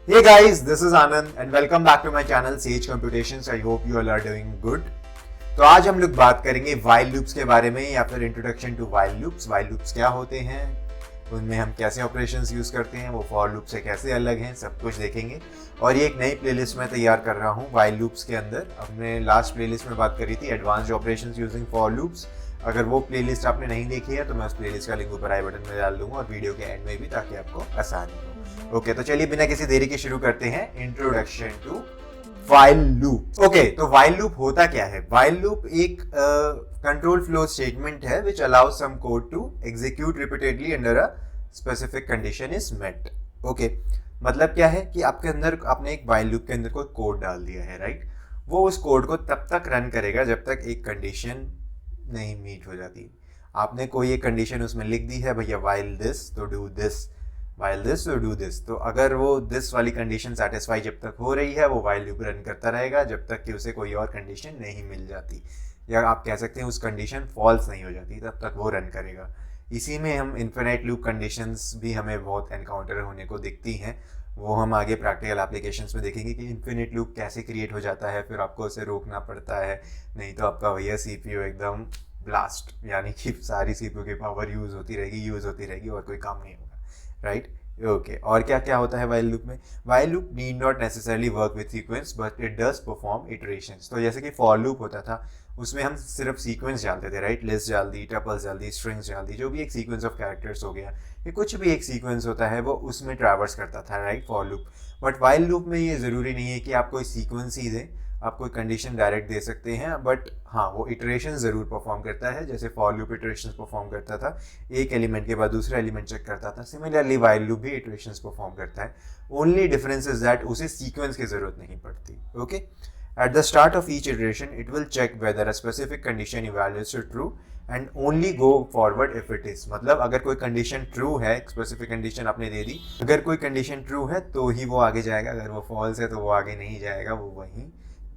Hey guys, this is Anand and welcome back to my channel Sage Computations. I hope you all are doing good. तो आज हम लोग बात करेंगे while loops के बारे में या फिर introduction to while loops. While loops क्या होते हैं, उनमें हम कैसे ऑपरेशंस यूज करते हैं, वो फॉर लूप से कैसे अलग हैं, सब कुछ देखेंगे. और ये एक नई प्लेलिस्ट मैं तैयार कर रहा हूँ while loops के अंदर. हमने लास्ट प्लेलिस्ट में बात करी थी advanced operations using for loops. अगर वो प्लेलिस्ट आपने नहीं देखी है तो मैं उस प्लेलिस्ट का लिंक ऊपर आई बटन में डाल दूंगा और वीडियो के एंड में भी, ताकि आपको आसानी हो. ओके, तो चलिए बिना किसी देरी के शुरू करते हैं introduction to while loop. Okay, तो while loop होता क्या है? while loop एक कंट्रोल फ्लो स्टेटमेंट है which allows some code to execute repeatedly under a specific condition is met. Okay, मतलब क्या है कि आपके अंदर आपने एक while loop के अंदर कोई कोड डाल दिया है, राइट? वो उस कोड को तब तक रन करेगा जब तक एक कंडीशन नहीं मीट हो जाती. आपने कोई एक कंडीशन उसमें लिख दी है, भैया while this तो do this, while this to do this. तो अगर वो this वाली कंडीशन सेटिस्फाई जब तक हो रही है, वो while loop रन करता रहेगा जब तक कि उसे कोई और कंडीशन नहीं मिल जाती, या आप कह सकते हैं उस कंडीशन फॉल्स नहीं हो जाती, तब तक वो रन करेगा. इसी में हम इन्फिनाइट लूप कंडीशंस भी हमें बहुत एनकाउंटर होने को दिखती हैं. वो हम आगे प्रैक्टिकल एप्लीकेशंस में देखेंगे कि इन्फिनिट लूप कैसे क्रिएट हो जाता है. फिर आपको उसे रोकना पड़ता है, नहीं तो आपका भैया सीपीयू एकदम ब्लास्ट, यानी कि सारी सीपीयू की पावर यूज़ होती रहेगी और कोई काम नहीं होगा, राइट? ओके, और क्या क्या होता है while loop में? while loop need not necessarily work with sequence but it does perform iterations. तो जैसे कि for loop होता था, उसमें हम सिर्फ सीक्वेंस डालते थे, राइट? लिस्ट डाल दी, टपल्स डाल दी, स्ट्रिंग्स डाल दी, जो भी एक सीक्वेंस ऑफ कैरेक्टर्स हो गया, ये कुछ भी एक सीक्वेंस होता है वो उसमें ट्रैवर्स करता था, right? For loop. But while loop में ये ज़रूरी नहीं है कि आप कोई सीक्वेंस ही दें, आप कोई कंडीशन डायरेक्ट दे सकते हैं, बट हाँ, वो इटरेशन ज़रूर परफॉर्म करता है, जैसे फॉर लूप इटरेशंस परफॉर्म करता था, एक एलिमेंट के बाद दूसरा एलिमेंट चेक करता था. सिमिलरली while loop भी इटरेशंस परफॉर्म करता है. ओनली डिफरेंस इज दैट उसे सीक्वेंस की ज़रूरत नहीं पड़ती. Okay, at the start of each iteration it will check whether a specific condition evaluates to true and only go forward if it is. मतलब अगर कोई कंडीशन ट्रू है, specific condition आपने दे दी, अगर कोई कंडीशन ट्रू है तो ही वो आगे जाएगा, अगर वो फॉल्स है तो वो आगे नहीं जाएगा, वो वहीं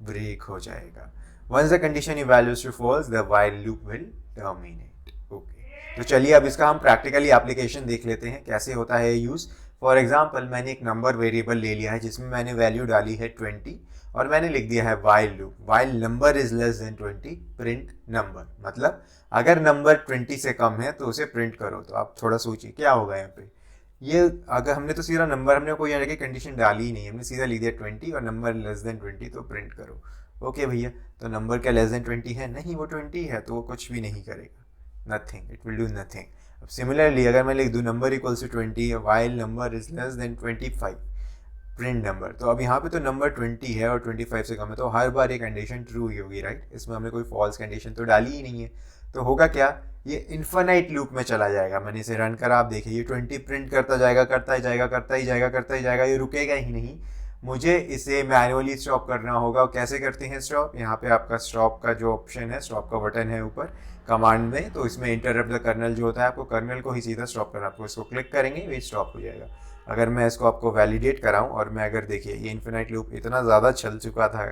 ब्रेक हो जाएगा. Once the condition evaluates to false, the while loop will terminate. Okay. तो चलिए अब इसका हम प्रैक्टिकली एप्लीकेशन देख लेते हैं कैसे होता है यूज़. फॉर एग्जाम्पल, मैंने एक नंबर वेरिएबल ले लिया है जिसमें मैंने वैल्यू डाली है 20 और मैंने लिख दिया है while loop. while number is less than 20 print number. मतलब अगर नंबर 20 से कम है तो उसे प्रिंट करो. तो आप थोड़ा सोचिए क्या होगा यहाँ पे. ये अगर हमने तो सीधा नंबर, हमने कोई यहाँ की कंडीशन डाली ही नहीं, हमने सीधा लिख दिया 20 और नंबर लेस देन 20 तो प्रिंट करो. ओके भैया, तो नंबर क्या लेस देन 20 है? नहीं, वो 20 है, तो वो कुछ भी नहीं करेगा, nothing, it will do nothing. अब सिमिलरली अगर मैं लिख दूँ number equals to 20 while number is less than 25 print number, तो अब यहाँ पे तो नंबर 20 है और 25 से कम है, तो हर बार ये कंडीशन ट्रू ही होगी, राइट? इसमें हमने कोई फॉल्स कंडीशन तो डाली ही नहीं है. तो होगा क्या, ये इन्फिनाइट लूप में चला जाएगा. मैंने इसे रन करा, आप देखिए ये 20 प्रिंट करता जाएगा, करता ही जाएगा, ये रुकेगा ही नहीं. मुझे इसे मैनुअली स्टॉप करना होगा. कैसे करते हैं स्टॉप? यहाँ पे आपका स्टॉप का जो ऑप्शन है, स्टॉप का बटन है ऊपर कमांड में, तो इसमें इंटरप्ट द कर्नल जो होता है, आपको कर्नल को ही सीधा स्टॉप करना. आपको इसको क्लिक करेंगे, ये स्टॉप हो जाएगा. अगर मैं इसको आपको वैलिडेट कराऊं और मैं अगर देखिए ये इन्फिनाइट लूप इतना ज़्यादा चल चुका था,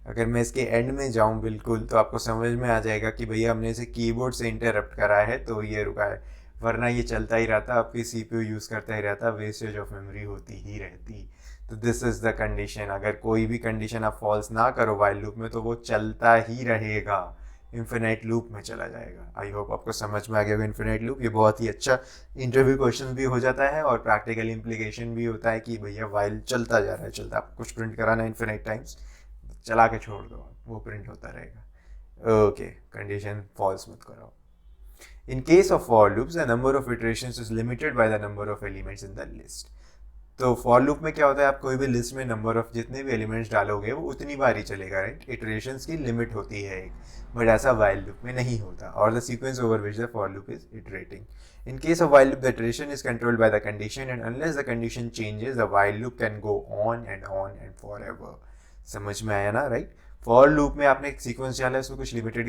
अगर मैं इसके एंड में जाऊं बिल्कुल, तो आपको समझ में आ जाएगा कि भैया हमने इसे कीबोर्ड से इंटरप्ट करा है तो ये रुका है, वरना ये चलता ही रहता, आपकी सीपीयू यूज़ करता ही रहता, वेस्टेज ऑफ मेमोरी होती ही रहती. तो दिस इज़ द कंडीशन. अगर कोई भी कंडीशन आप फॉल्स ना करो while लूप में तो वो चलता ही रहेगा, इन्फिनाइट लूप में चला जाएगा. आई होप आपको समझ में आ गया होगा इन्फिनाइट लूप. ये बहुत ही अच्छा इंटरव्यू क्वेश्चन भी हो जाता है और प्रैक्टिकल इम्प्लीकेशन भी होता है कि भैया while चलता जा रहा है, चलता, आपको कुछ प्रिंट कराना है इन्फिनाइट टाइम्स, चला के छोड़ दो, वो प्रिंट होता रहेगा. ओके, कंडीशन फॉल्स मत कराओ. In case of for loops, the number of iterations is limited by the number of elements in the list. तो फॉर लूप में क्या होता है, आप कोई भी लिस्ट में नंबर ऑफ जितने भी एलिमेंट्स डालोगे वो उतनी बार ही चलेगा, राइट? इटरेशंस की लिमिट होती है एक, बट ऐसा while लूप में नहीं होता. और the sequence over which the for loop is iterating. In case of while loop, the iteration is controlled by the condition and unless the condition changes, the while loop can go on and forever. समझ में आया ना, right? For loop में आपने एक sequence डाला है, उसमें कुछ लिमिटेड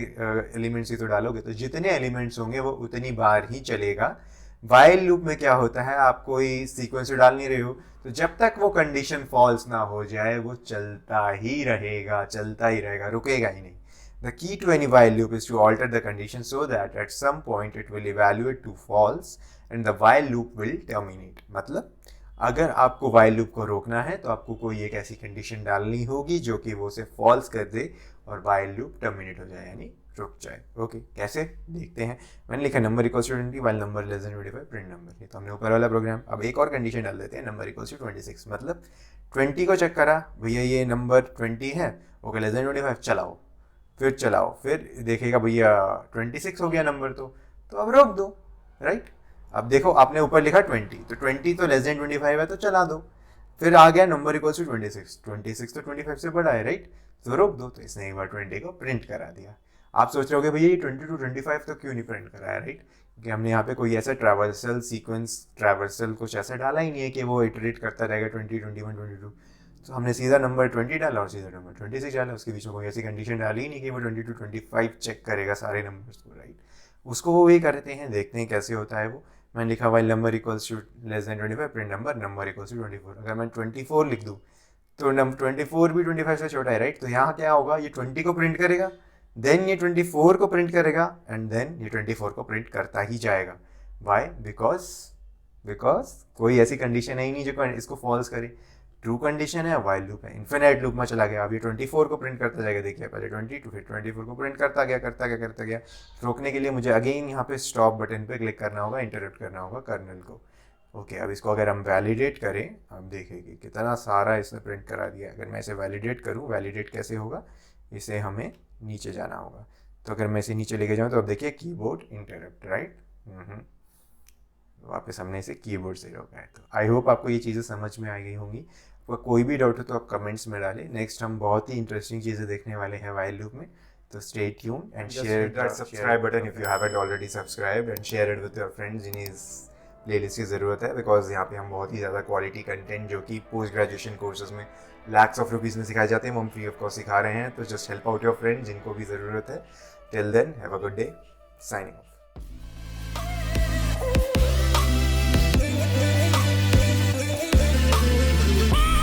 एलिमेंट्स ही तो डालोगे, तो जितने एलिमेंट्स होंगे वो उतनी बार ही चलेगा. while लूप में क्या होता है, आप कोई सीक्वेंस डाल नहीं रहे हो, तो जब तक वो कंडीशन फॉल्स ना हो जाए वो चलता ही रहेगा, रुकेगा ही नहीं. The key to any while loop is to alter the condition so that at some point it will evaluate to false and the while loop will terminate. मतलब अगर आपको वाइल लूप को रोकना है तो आपको कोई एक ऐसी कंडीशन डालनी होगी जो कि वो उसे फॉल्स कर दे और वाइल लूप टर्मिनेट हो जाए, यानी रुक जाए। ओके, कैसे देखते हैं। मैंने लिखा number equals to 20 while number less than 25 print number. ये तो हमने ऊपर वाला प्रोग्राम। अब एक और कंडीशन डाल देते हैं, नंबर इक्वल्स टू 26, मतलब 20 को चेक करा, भैया ये नंबर 20 है, ओके लेस देन 25, चलाओ। फिर चलाओ, फिर देखेगा भैया 26 हो गया नंबर, तो अब रोक दो, राइट। अब देखो आपने ऊपर लिखा 20, तो 20 तो लेस देन 25 है, तो चला दो। फिर आ गया नंबर इक्वल्स टू 26, 26 तो 25 से बड़ा है, राइट, तो रोक दो। तो इसने एक बार 20 को प्रिंट करा दिया। आप सोच रहे होगे भैया ये 20 टू 25 तो क्यों नहीं प्रिंट कराया, राइट, क्योंकि हमने यहाँ पे कोई ऐसा ट्रैवर्सल सीक्वेंस, ट्रैवर्सल कुछ ऐसा डाला ही नहीं है कि वो इटरेट करता रहेगा 20, 21, 22। तो हमने सीधा नंबर 20 डाला और सीधा नंबर 26 डाला, उसके बीच में कोई ऐसी कंडीशन डाली ही नहीं कि वो 20 टू 25 चेक करेगा सारे नंबर्स को, राइट। उसको वो वही करते हैं, देखते हैं कैसे होता है वो। मैंने लिखा while number equals to less than 25 print number equals to 24। अगर मैं 24 लिख दूँ तो 24 भी 25 से छोटा है, राइट। तो यहाँ क्या होगा, ये 20 को प्रिंट करेगा, देन ये 24 को प्रिंट करेगा, एंड देन ये 24 को प्रिंट करता ही जाएगा। वाई? बिकॉज कोई ऐसी कंडीशन है ही नहीं जो इसको फॉल्स करे। ट्रू कंडीशन है, वाइल लूप है, इन्फिनाइट लूप में चला गया। अब ये 24 को प्रिंट करता जाएगा, देखिए पहले 22 फिर 24 को प्रिंट करता गया। रोकने के लिए मुझे अगेन यहाँ पे स्टॉप बटन पे क्लिक करना होगा, इंटरप्ट करना होगा कर्नल को। ओके, अब इसको अगर हम वैलिडेट करें, हम देखेंगे कितना सारा इसने प्रिंट करा दिया। अगर मैं इसे वैलिडेट करूँ, वैलिडेट कैसे होगा, इसे हमें नीचे जाना होगा। तो अगर मैं इसे नीचे लेके जाऊँ तो अब देखिए कीबोर्ड इंटरप्ट, राइट। वापस हमने इसे कीबोर्ड से रोका है। तो आई होप आपको ये चीज़ें समझ में आ गई होंगी। आपका कोई भी डाउट हो तो आप कमेंट्स में डालें। नेक्स्ट हम बहुत ही इंटरेस्टिंग चीज़ें देखने वाले हैं वाइल लूप में। तो stay tuned and share that subscribe button if you haven't already subscribed, and share it with your friends जिन्हें इस प्लेलिस्ट की ज़रूरत है। बिकॉज यहाँ पे हम बहुत ही ज़्यादा क्वालिटी कंटेंट जो कि पोस्ट ग्रेजुएशन कोर्सेज में लैक्स ऑफ रुपीज़ में सिखाए जाते हैं, वो हम फ्री ऑफ कॉस्ट सिखा रहे हैं। तो just help out your friend जिनको भी ज़रूरत है। Till then have a good day, signing of.